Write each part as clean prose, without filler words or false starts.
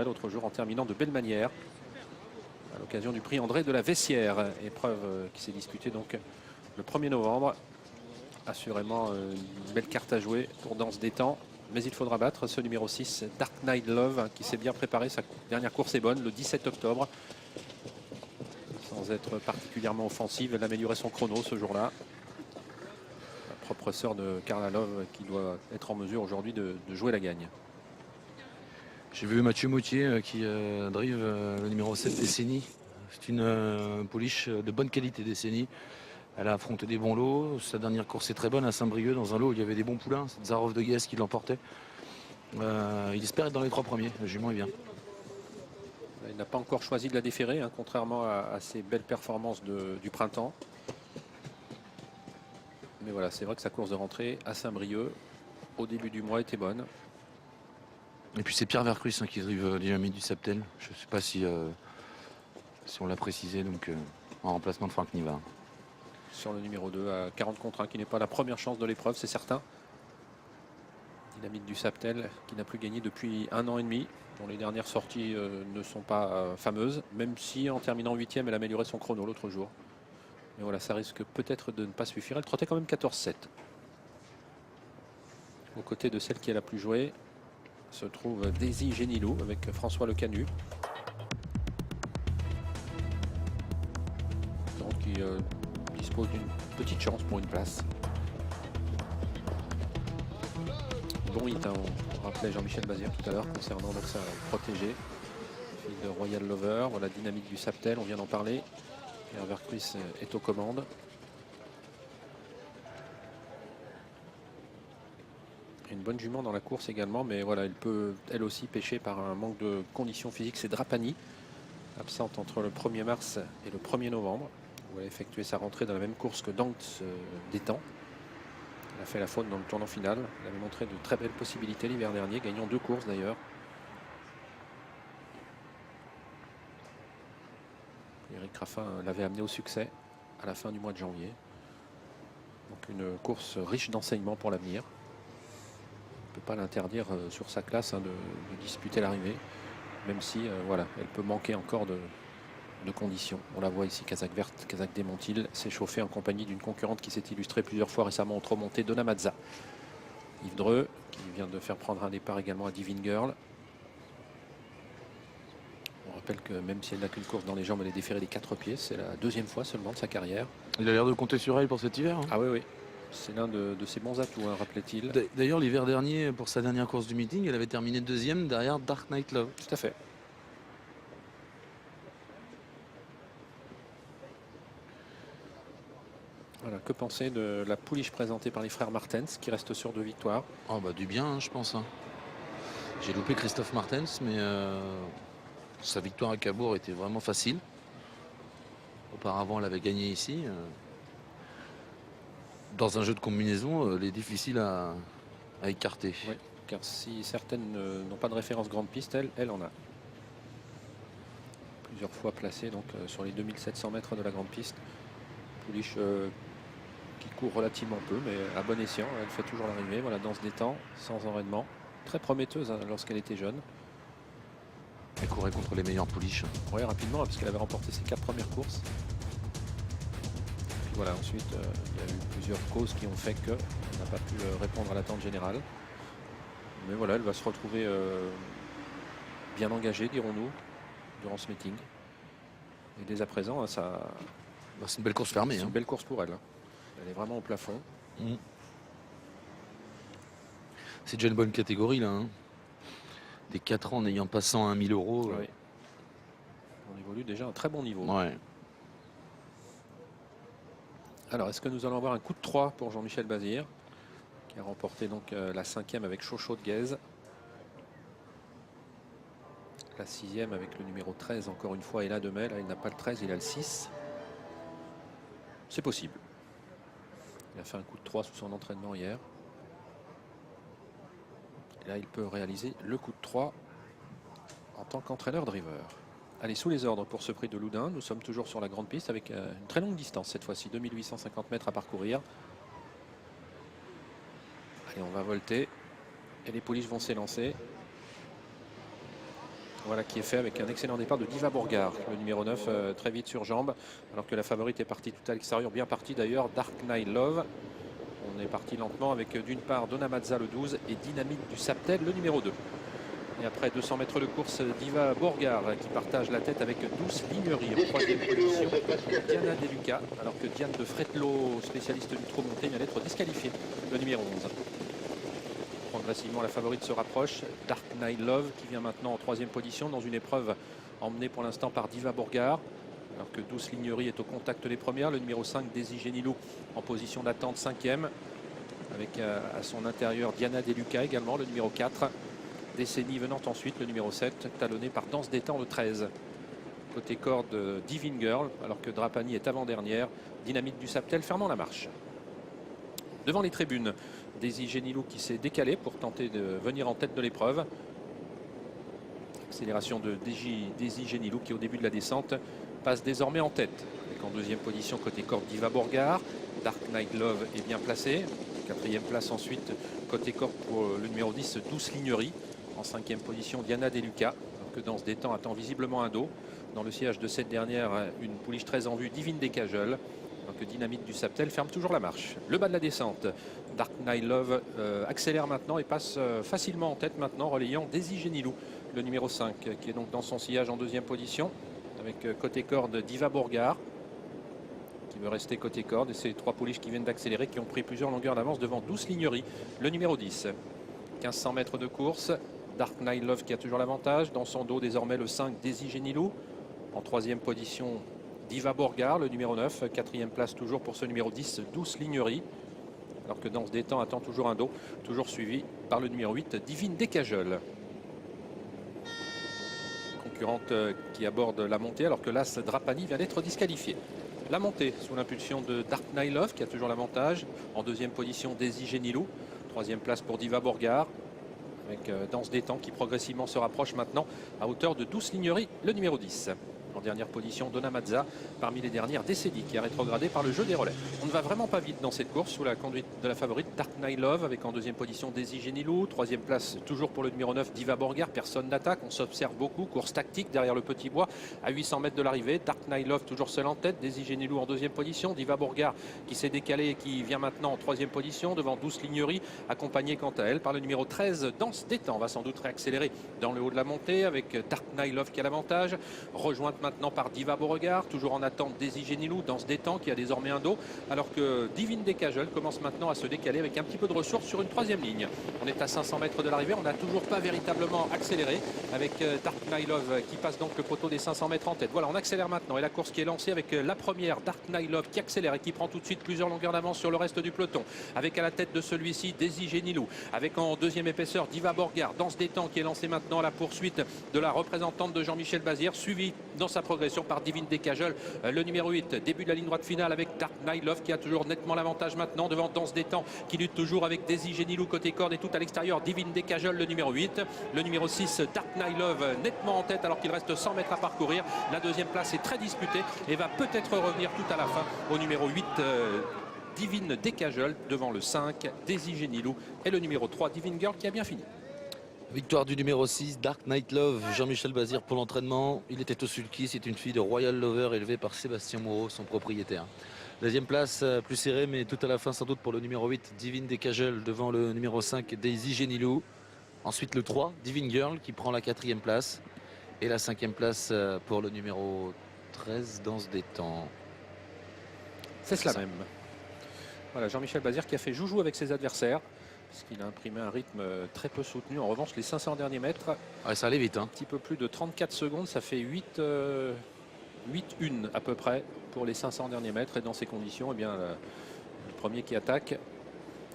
l'autre jour en terminant de belle manière à l'occasion du prix André de la Vessière, épreuve qui s'est disputée donc le 1er novembre. Assurément une belle carte à jouer pour Danse des Temps, mais il faudra battre ce numéro 6, Dark Knight Love, qui s'est bien préparé. Sa dernière course est bonne, le 17 octobre, sans être particulièrement offensive. Elle a amélioré son chrono ce jour-là. La propre sœur de Carla Love qui doit être en mesure aujourd'hui de jouer la gagne. J'ai vu Mathieu Moutier qui drive le numéro 7 Décennie. C'est une pouliche de bonne qualité Décennie. Elle a affronté des bons lots. Sa dernière course est très bonne à Saint-Brieuc, dans un lot où il y avait des bons poulains. C'est Zarov de Guess qui l'emportait. Il espère être dans les 3 premiers. Le jument est bien. Il n'a pas encore choisi de la déférer, hein, contrairement à ses belles performances du printemps. Mais voilà, c'est vrai que sa course de rentrée à Saint-Brieuc, au début du mois, était bonne. Et puis c'est Pierre Vercruz qui drive Dynamite du Saptel. Je ne sais pas si on l'a précisé, donc en remplacement de Franck Nivard. Sur le numéro 2 à 40 contre 1, qui n'est pas la première chance de l'épreuve, c'est certain. Dynamite du Saptel qui n'a plus gagné depuis 1 an et demi, dont les dernières sorties ne sont pas fameuses, même si en terminant 8e, elle a amélioré son chrono l'autre jour. Mais voilà, ça risque peut-être de ne pas suffire. Elle trottait quand même 14-7. Aux côtés de celle qui est la plus jouée se trouve Daisy Génilou avec François Lecanu. Donc il dispose d'une petite chance pour une place. Bon hit, hein, on rappelait Jean-Michel Bazir tout à l'heure concernant donc sa protégée, fille de Royal Lover. Voilà, Dynamite du Saptel, on vient d'en parler. Pierre Vercruz est aux commandes. Une bonne jument dans la course également, mais voilà, elle peut elle aussi pêcher par un manque de conditions physiques. C'est Drapani, absente entre le 1er mars et le 1er novembre, où elle a effectué sa rentrée dans la même course que Danse des Temps. Elle a fait la faute dans le tournant final. Elle avait montré de très belles possibilités l'hiver dernier, gagnant 2 courses d'ailleurs. Eric Raffin l'avait amené au succès à la fin du mois de janvier. Donc une course riche d'enseignements pour l'avenir. On ne peut pas l'interdire sur sa classe de disputer l'arrivée, même si voilà, elle peut manquer encore de conditions. On la voit ici, Kazakh Verte, Kazakh Démontil, s'est chauffée en compagnie d'une concurrente qui s'est illustrée plusieurs fois récemment au trop monté, Donna Mazza. Yves Dreux, qui vient de faire prendre un départ également à Divine Girl. On rappelle que même si elle n'a qu'une course dans les jambes, elle est déférée des 4 pieds. C'est la 2e fois seulement de sa carrière. Il a l'air de compter sur elle pour cet hiver. Hein. Ah oui, oui. C'est l'un de ses bons atouts, hein, rappelait-il. D'ailleurs, l'hiver dernier, pour sa dernière course du meeting, elle avait terminé 2e derrière Dark Knight Love. Tout à fait. Voilà, que penser de la pouliche présentée par les frères Martens, qui reste sur 2 victoires? Oh bah du bien, hein, je pense. Hein. J'ai loupé Christophe Martens, mais sa victoire à Cabourg était vraiment facile. Auparavant, elle avait gagné ici. Dans un jeu de combinaison, elle est difficile à écarter. Oui, car si certaines n'ont pas de référence grande piste, elle en a. Plusieurs fois placée donc, sur les 2700 mètres de la grande piste. Pouliche qui court relativement peu, mais à bon escient. Elle fait toujours l'arrivée. Voilà, Danse des Temps, sans enraînement. Très prometteuse hein, lorsqu'elle était jeune. Elle courait contre les meilleures pouliches. Oui, rapidement, parce qu'elle avait remporté ses 4 premières courses. Puis voilà, ensuite, il y a eu plusieurs causes qui ont fait qu'elle n'a pas pu répondre à l'attente générale. Mais voilà, elle va se retrouver bien engagée, dirons-nous, durant ce meeting. Et dès à présent, hein, ça... C'est une belle course fermée. C'est hein. une belle course pour elle. Hein. Elle est vraiment au plafond. C'est déjà une bonne catégorie là. Hein. Des 4 ans n'ayant pas 101 000 euros. Oui. On évolue déjà à un très bon niveau. Ouais. Alors, est-ce que nous allons avoir un coup de 3 pour Jean-Michel Bazir, qui a remporté donc la 5e avec Chocho de Guèze. La 6e avec le numéro 13, encore une fois, est là de mai. Là, il n'a pas le 13, il a le 6. C'est possible. Il a fait un coup de 3 sous son entraînement hier. Et là, il peut réaliser le coup de 3 en tant qu'entraîneur driver. Allez, sous les ordres pour ce prix de Loudun. Nous sommes toujours sur la grande piste avec une très longue distance cette fois-ci, 2850 mètres à parcourir. Allez, on va volter et les pouliches vont s'élancer. Voilà qui est fait avec un excellent départ de Diva Bourgard, le numéro 9, très vite sur jambe, alors que la favorite est partie tout à l'extérieur, bien partie d'ailleurs, Dark Knight Love. On est parti lentement avec d'une part Donna Mazza le 12 et Dynamite du Saptel le numéro 2. Et après 200 mètres de course, Diva Bourgard qui partage la tête avec Douce Lignerie en troisième position. Diana Deluca, alors que Diane de Fretlo, spécialiste du trot monté, vient d'être disqualifiée, le numéro 11. Progressivement, la favorite se rapproche. Dark Knight Love qui vient maintenant en troisième position dans une épreuve emmenée pour l'instant par Diva Bourgard. Alors que Douce Lignerie est au contact des premières. Le numéro 5, Daisy Génilou, en position d'attente 5e. Avec à son intérieur Diana Deluca également, le numéro 4. Décennie venant ensuite, le numéro 7, talonné par Danse des Temps, le 13. Côté corde, Divine Girl, alors que Drapani est avant-dernière. Dynamite du Saptel fermant la marche. Devant les tribunes, Daisy Génilou qui s'est décalé pour tenter de venir en tête de l'épreuve. Accélération de Daisy Génilou qui au début de la descente passe désormais en tête. Avec en deuxième position côté corde Diva Bourgard. Dark Knight Love est bien placé. Quatrième place ensuite côté corde pour le numéro 10 Douce Lignerie. En cinquième position Diana Deluca. Alors que Danse des Temps attend visiblement un dos. Dans le sillage de cette dernière, une pouliche très en vue, Divine Décagel. Donc Dynamite du Saptel ferme toujours la marche. Le bas de la descente, Dark Knight Love accélère maintenant et passe facilement en tête maintenant, relayant Daisy Génilou, le numéro 5, qui est donc dans son sillage en deuxième position. Avec côté corde Diva Bourgard, qui veut rester côté corde. Et ces trois pouliches qui viennent d'accélérer, qui ont pris plusieurs longueurs d'avance devant Douce Lignerie, le numéro 10. 1500 mètres de course. Dark Knight Love qui a toujours l'avantage. Dans son dos désormais le 5, Daisy Génilou. En troisième position, Diva Bourgard, le numéro 9. Quatrième place toujours pour ce numéro 10, Douce Lignerie. Alors que Danse des Temps attend toujours un dos, toujours suivi par le numéro 8, Divine Décagel. Concurrente qui aborde la montée, alors que l'As Drapani vient d'être disqualifié. La montée sous l'impulsion de Dark Knight Love qui a toujours l'avantage. En deuxième position, Daisy Génilou. Troisième place pour Diva Bourgard. Avec Danse des Temps qui progressivement se rapproche maintenant à hauteur de Douce Lignerie, le numéro 10. En dernière position, Donna Mazza, parmi les dernières décennies, qui a rétrogradé par le jeu des relais. On ne va vraiment pas vite dans cette course sous la conduite de la favorite Dark Knight Love, avec en deuxième position Daisy Génilou. Troisième place toujours pour le numéro 9, Diva Bourgard. Personne n'attaque, on s'observe beaucoup. Course tactique derrière le petit bois à 800 mètres de l'arrivée. Dark Knight Love toujours seul en tête. Daisy Génilou en deuxième position. Diva Bourgard qui s'est décalé et qui vient maintenant en troisième position devant Douce Lignerie, accompagnée quant à elle par le numéro 13, Danse des Temps. On va sans doute réaccélérer dans le haut de la montée avec Dark Knight Love qui a l'avantage. Rejointe maintenant par Diva Bourgard, toujours en attente Daisy Génilou, Danse des Temps qui a désormais un dos, alors que Divine Décagel commence maintenant à se décaler avec un petit peu de ressources sur une troisième ligne. On est à 500 mètres de l'arrivée, on n'a toujours pas véritablement accéléré avec Dark Knight Love qui passe donc le poteau des 500 mètres en tête. Voilà, on accélère maintenant et la course qui est lancée avec la première, Dark Knight Love qui accélère et qui prend tout de suite plusieurs longueurs d'avance sur le reste du peloton, avec à la tête de celui-ci Daisy Génilou, avec en deuxième épaisseur Diva Bourgard, Danse des Temps qui est lancé maintenant à la poursuite de la représentante de Jean-Michel Bazir, suivi dans sa progression par Divine Décagel, le numéro 8, début de la ligne droite finale avec Dark Knight Love qui a toujours nettement l'avantage maintenant devant Danse des Temps qui lutte toujours avec Daisy Génilou côté corde et tout à l'extérieur, Divine Décagel le numéro 8, le numéro 6 Dark Knight Love nettement en tête alors qu'il reste 100 mètres à parcourir. La deuxième place est très disputée et va peut-être revenir tout à la fin au numéro 8 Divine Décagel devant le 5 Daisy Génilou et le numéro 3 Divine Girl qui a bien fini. Victoire du numéro 6, Dark Knight Love, Jean-Michel Bazir pour l'entraînement. Il était au sulky, c'est une fille de Royal Lover élevée par Sébastien Moreau, son propriétaire. Deuxième place, plus serrée, mais tout à la fin sans doute pour le numéro 8, Divine Décagel, devant le numéro 5, Daisy Génilou. Ensuite le 3, Divine Girl, qui prend la quatrième place. Et la cinquième place pour le numéro 13, Danse des Temps. C'est cela même. Voilà, Jean-Michel Bazir qui a fait joujou avec ses adversaires, puisqu'il a imprimé un rythme très peu soutenu. En revanche, les 500 derniers mètres, ouais, ça allait vite. Un petit peu plus de 34 secondes, ça fait 8-1 à peu près pour les 500 derniers mètres. Et dans ces conditions, eh bien, le premier qui attaque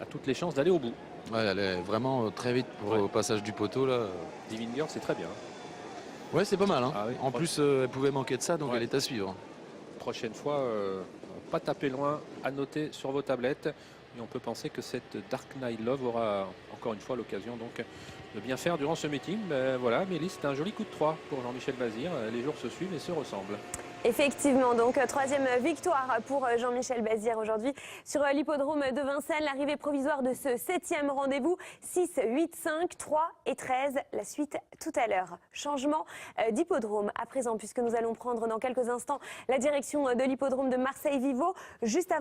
a toutes les chances d'aller au bout. Ouais, elle est vraiment très vite pour au passage du poteau là. Divine Girl, c'est très bien. Ouais, c'est pas mal. Hein. Ah oui, en plus, elle pouvait manquer de ça, donc elle est à suivre. Prochaine fois, pas taper loin, à noter sur vos tablettes. Et on peut penser que cette Dark Knight Love aura encore une fois l'occasion donc de bien faire durant ce meeting. Voilà, Mélis, c'est un joli coup de 3 pour Jean-Michel Bazir. Les jours se suivent et se ressemblent. Effectivement, donc troisième victoire pour Jean-Michel Bazir aujourd'hui sur l'hippodrome de Vincennes. L'arrivée provisoire de ce 7e rendez-vous, 6, 8, 5, 3 et 13. La suite tout à l'heure. Changement d'hippodrome à présent puisque nous allons prendre dans quelques instants la direction de l'hippodrome de Marseille-Vivo. Juste avant